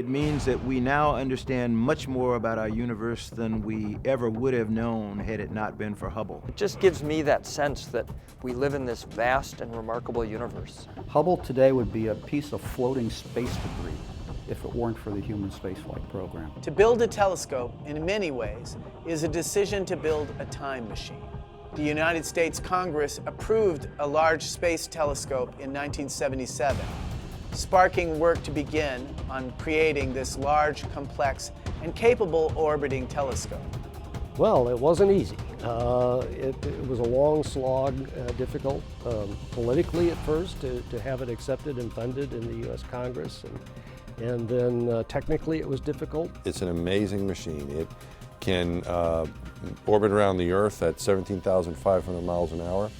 It means that we now understand much more about our universe than we ever would have known had it not been for Hubble. It just gives me that sense that we live in this vast and remarkable universe. Hubble today would be a piece of floating space debris if it weren't for the human spaceflight program. To build a telescope, in many ways, is a decision to build a time machine. The United States Congress approved a large space telescope in 1977, sparking work to begin on creating this large, complex, and capable orbiting telescope. Well, it wasn't easy. It was a long slog, difficult politically at first to have it accepted and funded in the U.S. Congress, and then technically it was difficult. It's an amazing machine. It can orbit around the Earth at 17,500 miles an hour.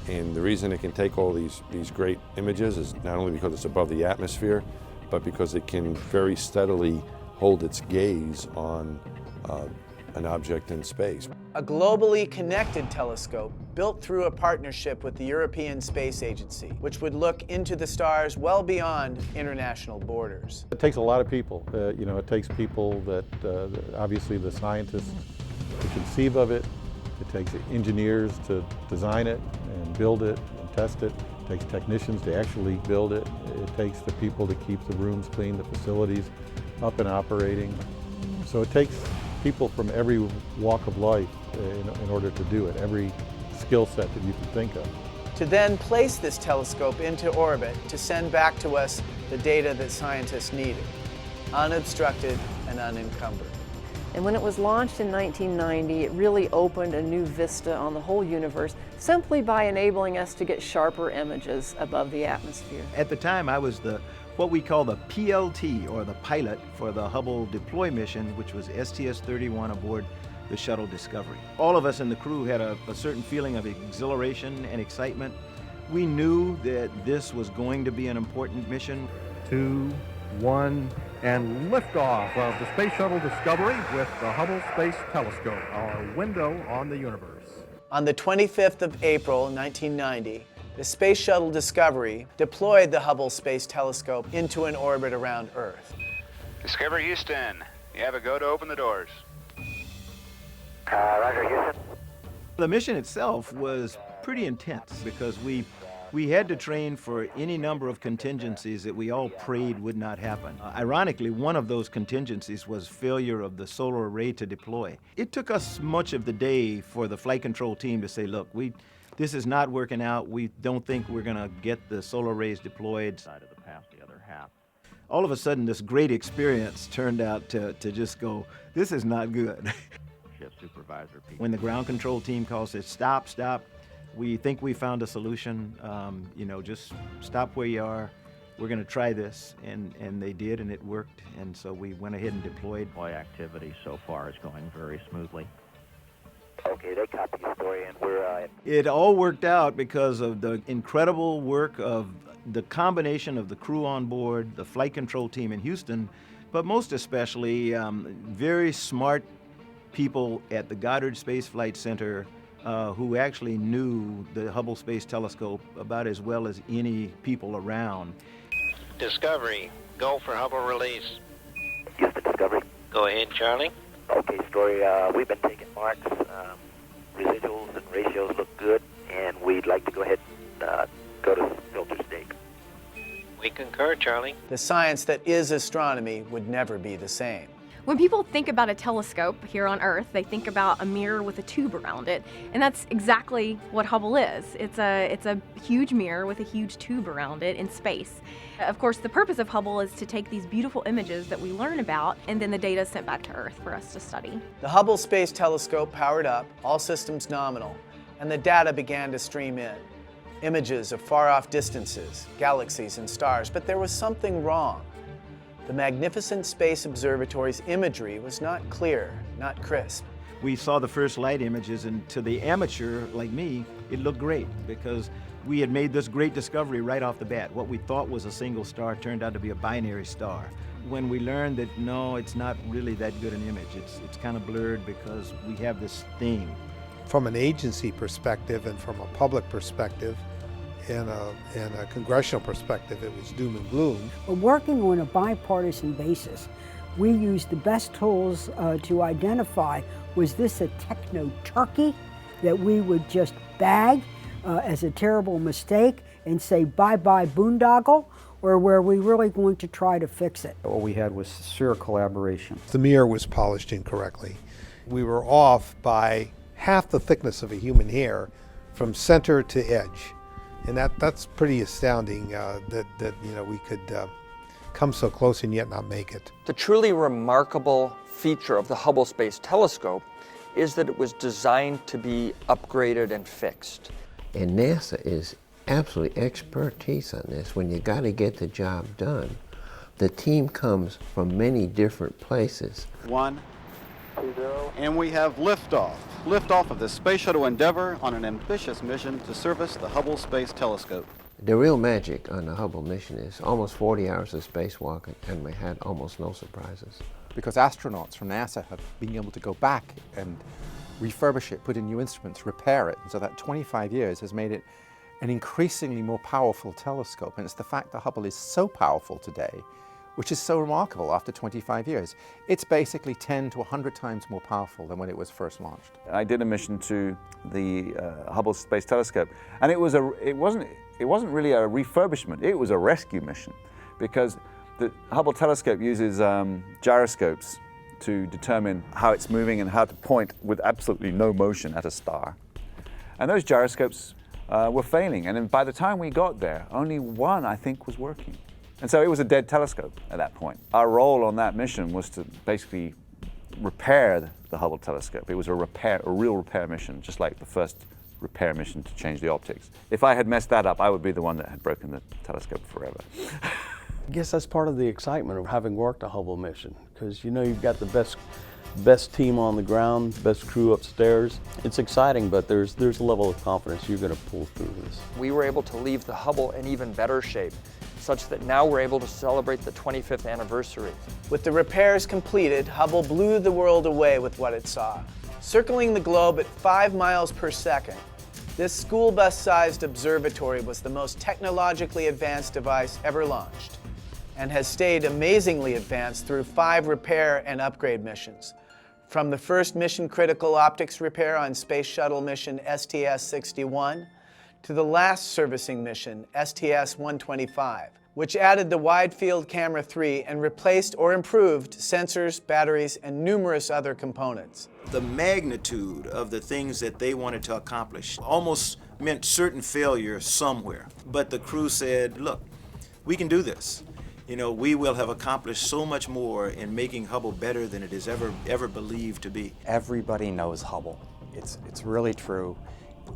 And the reason it can take all these great images is not only because it's above the atmosphere, but because it can very steadily hold its gaze on an object in space. A globally connected telescope built through a partnership with the European Space Agency, which would look into the stars well beyond international borders. It takes a lot of people. It takes people that, obviously the scientists to conceive of it. It takes engineers to design it and build it and test it. It takes technicians to actually build it. It takes the people to keep the rooms clean, the facilities up and operating. So it takes people from every walk of life in order to do it, every skill set that you can think of. To then place this telescope into orbit to send back to us the data that scientists needed, unobstructed and unencumbered. And when it was launched in 1990, it really opened a new vista on the whole universe simply by enabling us to get sharper images above the atmosphere. At the time, I was what we call the PLT, or the pilot, for the Hubble deploy mission, which was STS-31 aboard the Shuttle Discovery. All of us in the crew had a certain feeling of exhilaration and excitement. We knew that this was going to be an important mission. 2, 1, and liftoff of the Space Shuttle Discovery with the Hubble Space Telescope, our window on the universe. On the 25th of April, 1990, the Space Shuttle Discovery deployed the Hubble Space Telescope into an orbit around Earth. Discovery Houston, you have a go to open the doors. Roger, Houston. The mission itself was pretty intense because we had to train for any number of contingencies that we all prayed would not happen. Ironically, one of those contingencies was failure of the solar array to deploy. It took us much of the day for the flight control team to say, look, this is not working out. We don't think we're going to get the solar arrays deployed. Side of the path, the other half. All of a sudden, this great experience turned out to just go, this is not good. Ship supervisor Pete. When the ground control team calls, says, stop, we think we found a solution, just stop where you are. We're going to try this, and they did, and it worked, and so we went ahead and deployed. Deploy activity so far is going very smoothly. Okay, they copy the story, and we're... It all worked out because of the incredible work of the combination of the crew on board, the flight control team in Houston, but most especially very smart people at the Goddard Space Flight Center who actually knew the Hubble Space Telescope about as well as any people around. Discovery, go for Hubble release. Houston Discovery. Go ahead, Charlie. Okay, story. We've been taking marks. Residuals and ratios look good, and we'd like to go ahead and go to filter state. We concur, Charlie. The science that is astronomy would never be the same. When people think about a telescope here on Earth, they think about a mirror with a tube around it, and that's exactly what Hubble is. It's a huge mirror with a huge tube around it in space. Of course, the purpose of Hubble is to take these beautiful images that we learn about, and then the data is sent back to Earth for us to study. The Hubble Space Telescope powered up, all systems nominal, and the data began to stream in. Images of far-off distances, galaxies and stars, but there was something wrong. The magnificent Space Observatory's imagery was not clear, not crisp. We saw the first light images, and to the amateur like me, it looked great because we had made this great discovery right off the bat. What we thought was a single star turned out to be a binary star. When we learned that, no, it's not really that good an image, it's kind of blurred because we have this thing. From an agency perspective and from a public perspective, in a congressional perspective, it was doom and gloom. But working on a bipartisan basis, we used the best tools to identify, was this a techno-turkey that we would just bag as a terrible mistake and say bye-bye boondoggle, or were we really going to try to fix it? What we had was spherical aberration. The mirror was polished incorrectly. We were off by half the thickness of a human hair from center to edge. And that's pretty astounding that we could come so close and yet not make it. The truly remarkable feature of the Hubble Space Telescope is that it was designed to be upgraded and fixed. And NASA is absolutely expertise on this. When you got to get the job done, the team comes from many different places. 1, 2, 0, and we have liftoff. Liftoff of the Space Shuttle Endeavour on an ambitious mission to service the Hubble Space Telescope. The real magic on the Hubble mission is almost 40 hours of spacewalk, and we had almost no surprises. Because astronauts from NASA have been able to go back and refurbish it, put in new instruments, repair it, and so that 25 years has made it an increasingly more powerful telescope. And it's the fact that Hubble is so powerful today, which is so remarkable after 25 years. It's basically 10 to 100 times more powerful than when it was first launched. I did a mission to the Hubble Space Telescope, and it wasn't really a refurbishment, it was a rescue mission, because the Hubble telescope uses gyroscopes to determine how it's moving and how to point with absolutely no motion at a star. And those gyroscopes were failing, and then by the time we got there, only one, I think, was working. And so it was a dead telescope at that point. Our role on that mission was to basically repair the Hubble telescope. It was a real repair mission, just like the first repair mission to change the optics. If I had messed that up, I would be the one that had broken the telescope forever. I guess that's part of the excitement of having worked a Hubble mission, because you know you've got the best team on the ground, best crew upstairs. It's exciting, but there's a level of confidence you're going to pull through this. We were able to leave the Hubble in even better shape, such that now we're able to celebrate the 25th anniversary. With the repairs completed, Hubble blew the world away with what it saw. Circling the globe at 5 miles per second, this school bus-sized observatory was the most technologically advanced device ever launched, and has stayed amazingly advanced through 5 repair and upgrade missions. From the first mission-critical optics repair on Space Shuttle mission STS-61 to the last servicing mission, STS-125, which added the Wide Field Camera 3 and replaced or improved sensors, batteries, and numerous other components. The magnitude of the things that they wanted to accomplish almost meant certain failure somewhere. But the crew said, look, we can do this. You know, we will have accomplished so much more in making Hubble better than it is ever believed to be. Everybody knows Hubble. It's really true.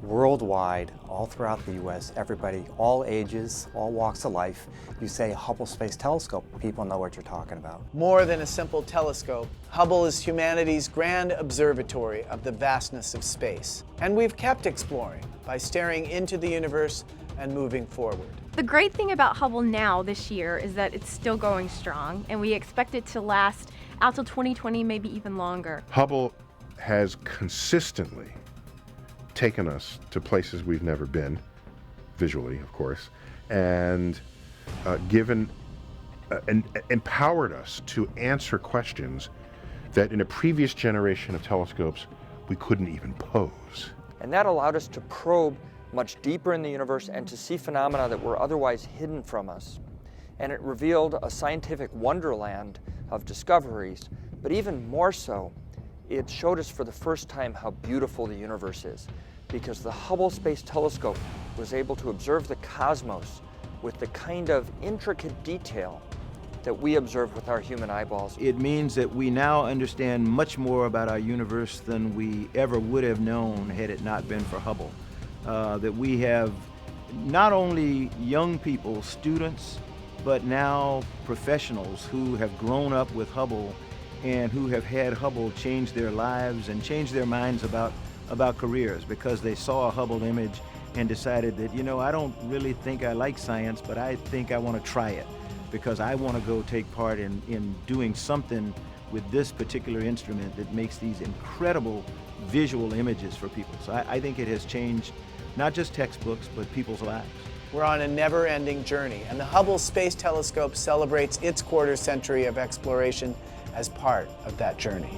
Worldwide, all throughout the U.S., everybody, all ages, all walks of life, you say Hubble Space Telescope, people know what you're talking about. More than a simple telescope, Hubble is humanity's grand observatory of the vastness of space. And we've kept exploring by staring into the universe and moving forward. The great thing about Hubble now this year is that it's still going strong, and we expect it to last out till 2020, maybe even longer. Hubble has consistently taken us to places we've never been, visually, of course, and empowered us to answer questions that in a previous generation of telescopes we couldn't even pose. And that allowed us to probe much deeper in the universe and to see phenomena that were otherwise hidden from us. And it revealed a scientific wonderland of discoveries, but even more so, it showed us for the first time how beautiful the universe is, because the Hubble Space Telescope was able to observe the cosmos with the kind of intricate detail that we observe with our human eyeballs. It means that we now understand much more about our universe than we ever would have known had it not been for Hubble. That we have not only young people, students, but now professionals who have grown up with Hubble and who have had Hubble change their lives and change their minds about careers because they saw a Hubble image and decided that, you know, I don't really think I like science, but I think I want to try it because I want to go take part in doing something with this particular instrument that makes these incredible visual images for people. So I think it has changed not just textbooks, but people's lives. We're on a never-ending journey, and the Hubble Space Telescope celebrates its quarter century of exploration as part of that journey.